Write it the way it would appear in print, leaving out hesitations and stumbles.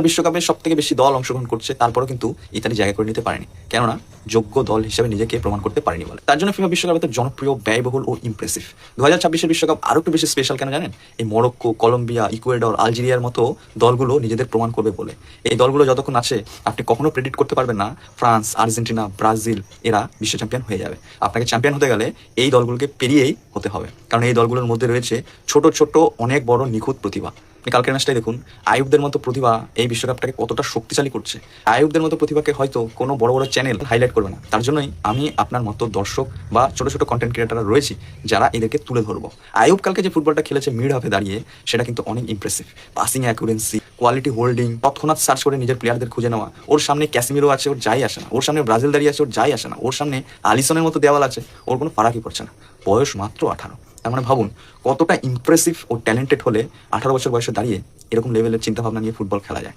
বিশ্বকাপে সব থেকে বেশি দল অংশগ্রহণ করছে, তারপরও কিন্তু ইতালি জায়গা করে নিতে পারেনি, কেননা যোগ্য দল হিসেবে নিজেকে প্রমাণ করতে পারেনি বলে। তার জন্য ফিফা বিশ্বকাপ এত জনপ্রিয়, ব্যয়বহুল ও ইমপ্রেসিভ। 2026-এর বিশ্বকাপ আরো একটু বেশি স্পেশাল কেন জানেন? এই মরক্কো, কলম্বিয়া, ইকুয়েডর, আলজেরিয়ার মতো দলগুলো নিজেদের প্রমাণ করবে বলে। এই দলগুলো যতক্ষণ আছে আপনি কখনো প্রেডিক্ট করতে পারবেন না ফ্রান্স, আর্জেন্টিনা, ব্রাজিল এরা বিশ্ব চ্যাম্পিয়ন হয়ে যাবে। আপনাকে চ্যাম্পিয়ন হতে গেলে এই দলগুলোকে পেরিয়েই হতে হবে, কারণ এই দলগুলোর মধ্যে রয়েছে ছোট ছোট অনেক বড় নিখুঁত প্রতিভা। কালকের ম্যাচটাই দেখুন, আইয়ুবদের মতো প্রতিভা এই বিশ্বকাপটাকে কতটা শক্তিশালী করছে। আইয়ুবদের মতো প্রতিভাকে হয়তো কোনো বড় বড় চ্যানেল হাইলাইট করবে না, তার জন্যই আমি আপনার মতো দর্শক বা ছোট ছোট কন্টেন্ট ক্রিয়েটাররা রয়েছি যারা এদেরকে তুলে ধরবো। আইয়ুব কালকে যে ফুটবলটা খেলেছে মিড হাফে দাঁড়িয়ে, সেটা কিন্তু অনেক ইমপ্রেসিভ। পাসিং অ্যাকুরেন্সি, কোয়ালিটি হোল্ডিং, তৎক্ষণাৎ সার্চ করে নিজের প্লেয়ারদের খুঁজে নেওয়া। ওর সামনে ক্যাসিমিরো আছে, ওর যাই আসে না। ওর সামনে ব্রাজিল দাঁড়িয়ে আছে, ওর যাই আসে না। ওর সামনে আলিসনের মতো দেওয়াল আছে, ওর কোনো ফারাকই পড়ছে না। বয়স মাত্র 18। তার মানে ভাবুন কতটা ইমপ্রেসিভ ও ট্যালেন্টেড হলে 18 বছর বয়সে দাঁড়িয়ে এরকম লেভেলের চিন্তাভাবনা নিয়ে ফুটবল খেলা যায়।